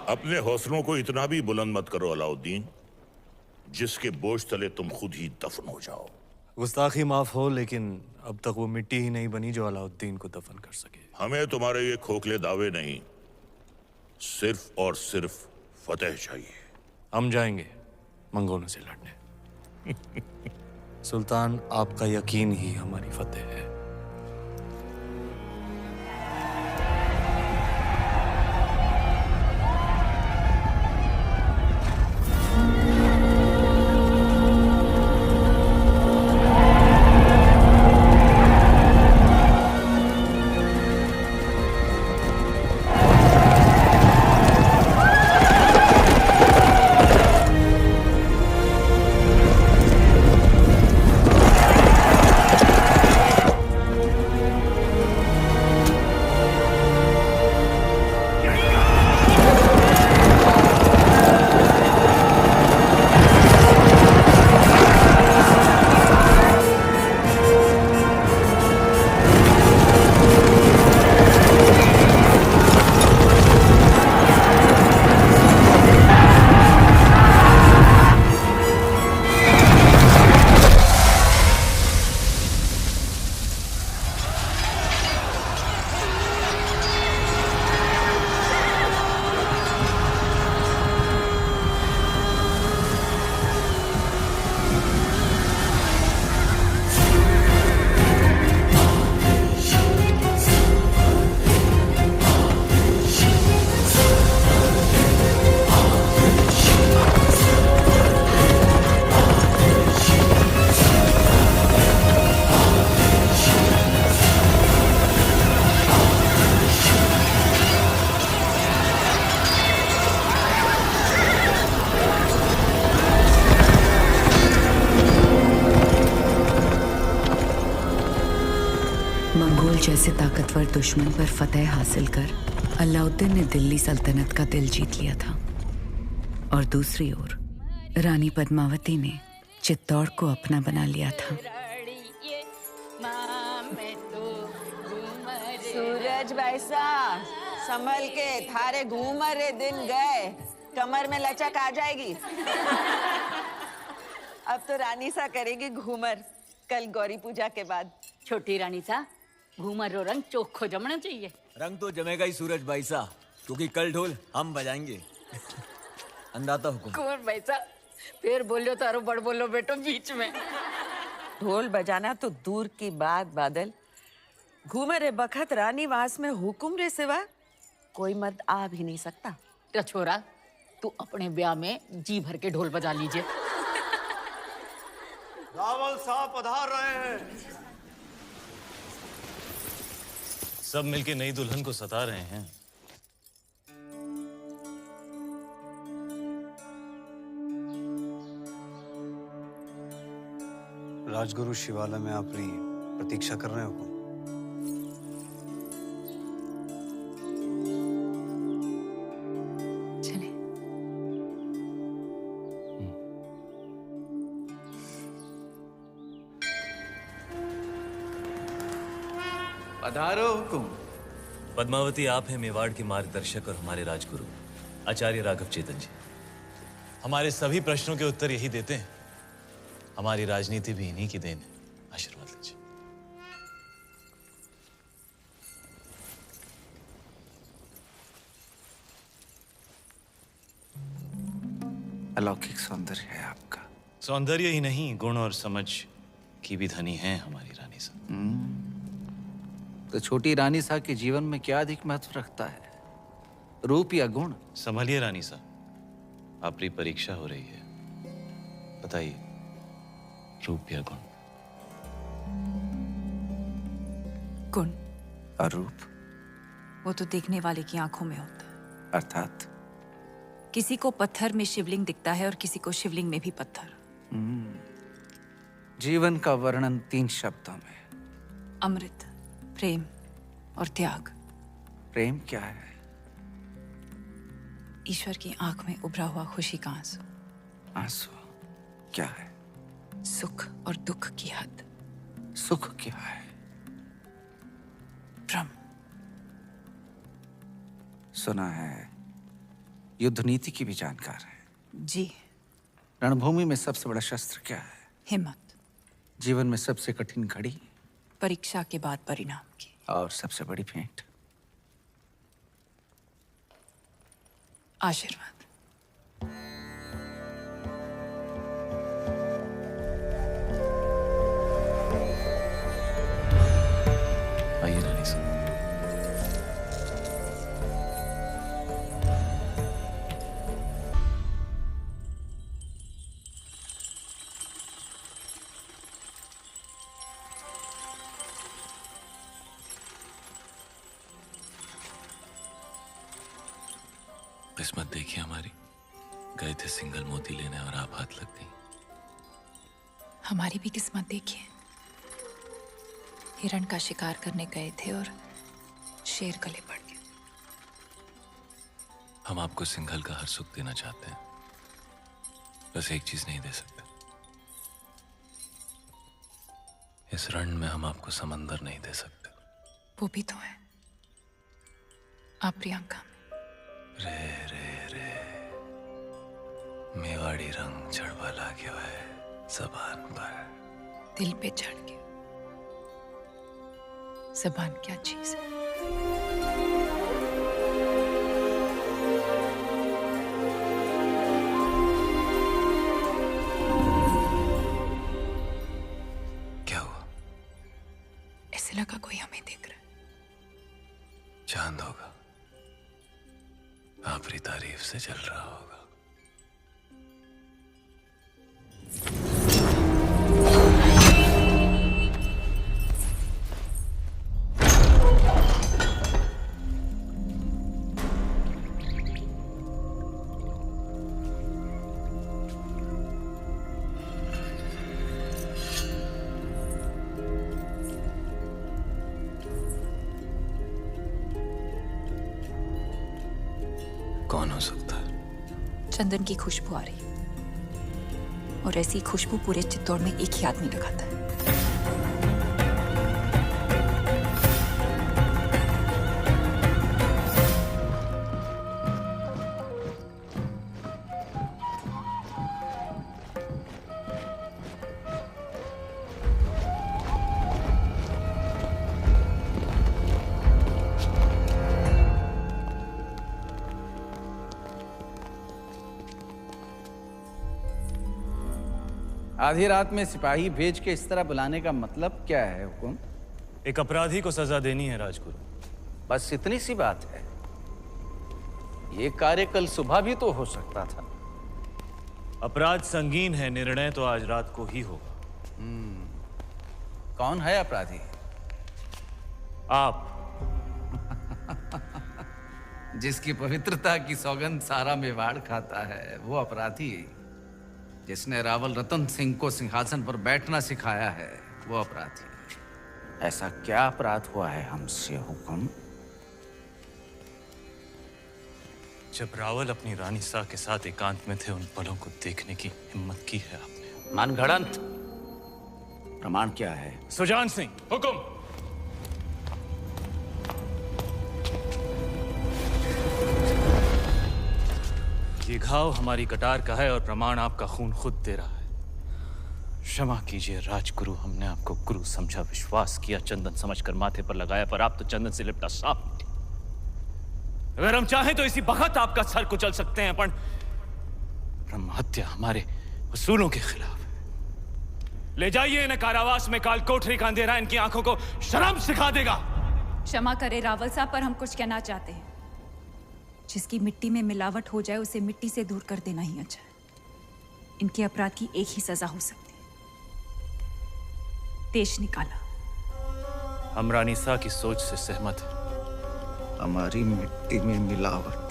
अपने हौसलों को इतना भी बुलंद मत करो अलाउद्दीन, जिसके बोझ तले तुम खुद ही दफन हो जाओ। गुस्ताखी माफ हो, लेकिन अब तक वो मिट्टी ही नहीं बनी जो अलाउद्दीन को दफन कर सके। हमें तुम्हारे ये खोखले दावे नहीं, सिर्फ और सिर्फ फतेह चाहिए। हम जाएंगे मंगोलों से लड़ने। सुल्तान, आपका यकीन ही हमारी फतेह है। मंगोल जैसे ताकतवर दुश्मन पर फतेह हासिल कर अलाउद्दीन ने दिल्ली सल्तनत का दिल जीत लिया था, और दूसरी ओर रानी पद्मावती ने चित्तौड़ को अपना बना लिया था। सूरज भाईसा, संभल के, थारे घूमर दिन गए, कमर में लचक आ जाएगी। अब तो रानी सा करेगी घूमर, कल गौरी पूजा के बाद। छोटी रानी सा, घूमर रो रंग चोखो जमना चाहिए। रंग तो जमेगा ही सूरज भाई सा, क्योंकि कल ढोल हम बजाएंगे। अंदाता हुकुम। कुंवर भाई सा, फिर बोलो तारो बड़ बोलो बेटो बीच में। ढोल बजाना तो दूर की बात बादल, घूमर बखत रानी वास में हुकुम रे सिवा कोई मर्द आ भी नहीं सकता। तो छोरा, तू अपने ब्याह में जी भर के ढोल बजा लीजिए। रावल साहब पधार रहे हैं। सब मिलके नई दुल्हन को सता रहे हैं। राजगुरु शिवालय में अपनी प्रतीक्षा कर रहे हो। चले। पधारो हुकुम। पद्मावती, आप हैं मेवाड़ के मार्गदर्शक और हमारे राजगुरु आचार्य राघव चेतन जी। हमारे सभी प्रश्नों के उत्तर यही देते हैं। हमारी राजनीति भी इन्हीं की देन है। आशीर्वाद लीजिए। अलौकिक सौंदर्य है आपका। सौंदर्य ही नहीं, गुण और समझ की भी धनी है हमारी रानी सा। तो छोटी रानी सा के जीवन में क्या अधिक महत्व रखता है, रूप या गुण? संभलिए रानी सा, आपकी परीक्षा हो रही है। बताइए, रूप या गुण? गुण। और रूप? वो तो देखने वाले की आंखों में होता है। अर्थात किसी को पत्थर में शिवलिंग दिखता है और किसी को शिवलिंग में भी पत्थर। जीवन का वर्णन 3 शब्दों में: अमृत, प्रेम और त्याग। प्रेम क्या है? ईश्वर की आंख में उभरा हुआ खुशी का आंसू। आंसू क्या है? सुख और दुख की हद। सुख क्या है? भ्रम। सुना है युद्ध नीति की भी जानकार हैं। जी। रणभूमि में सबसे बड़ा शस्त्र क्या है? हिम्मत। जीवन में सबसे कठिन घड़ी? परीक्षा के बाद परिणाम की। और सबसे बड़ी भेंट? आशीर्वाद। आइए रानी साहब। किस्मत देखिए हमारी, गए थे सिंगल मोती लेने और आप हाथ लग गई। हमारी भी किस्मत देखिए, हिरण का शिकार करने गए थे और शेर गले पड़ गए। हम आपको सिंघल का हर सुख देना चाहते हैं, बस एक चीज नहीं दे सकते। इस रण में हम आपको समंदर नहीं दे सकते। वो भी तो है आप प्रियंका। रे रे रे मेवाड़ी रंग चढ़वा लाग्यो है जबान पर। दिल पे चढ़ के। जबान क्या चीज है? क्या हुआ? ऐसे लगा कोई हमें देख रहा है। चांद होगा, आपकी तारीफ से चल रहा होगा। कौन हो सकता है? चंदन की खुशबू आ रही है और ऐसी खुशबू पूरे चित्तौड़ में एक ही आदमी लगाता है। आधी रात में सिपाही भेज के इस तरह बुलाने का मतलब क्या है हुकुम? एक अपराधी को सजा देनी है राजगुरु। बस इतनी सी बात है। ये कार्य कल सुबह भी तो हो सकता था। अपराध संगीन है, निर्णय तो आज रात को ही होगा। कौन है अपराधी? आप। जिसकी पवित्रता की सौगंध सारा मेवाड़ खाता है वो अपराधी। जिसने रावल रतन सिंह को सिंहासन पर बैठना सिखाया है वो अपराधी। ऐसा क्या अपराध हुआ है हमसे हुकुम? जब रावल अपनी रानी सा के साथ एकांत में थे, उन पलों को देखने की हिम्मत की है आपने। मनगढ़ंत। प्रमाण क्या है? सुजान सिंह। हुकुम। ये घाव हमारी कटार का है और प्रमाण आपका खून खुद दे रहा है। क्षमा कीजिए राजगुरु, हमने आपको गुरु समझा, विश्वास किया, चंदन समझकर माथे पर लगाया, पर आप तो चंदन से लिपटा सांप निकले। अगर हम चाहें तो इसी बखत आपका सर कुचल सकते हैं, पर ब्रह्म हत्या हमारे उसूलों के खिलाफ है। ले जाइए इन्हें कारावास में, काल कोठरी का अंधेरा इनकी आंखों को शर्म सिखा देगा। क्षमा करे रावल साहब, पर हम कुछ कहना चाहते हैं। जिसकी मिट्टी में मिलावट हो जाए उसे मिट्टी से दूर कर देना ही अच्छा है। इनके अपराध की एक ही सजा हो सकती है, देश निकाला। हम रानी सा की सोच से सहमत हैं। हमारी मिट्टी में मिलावट?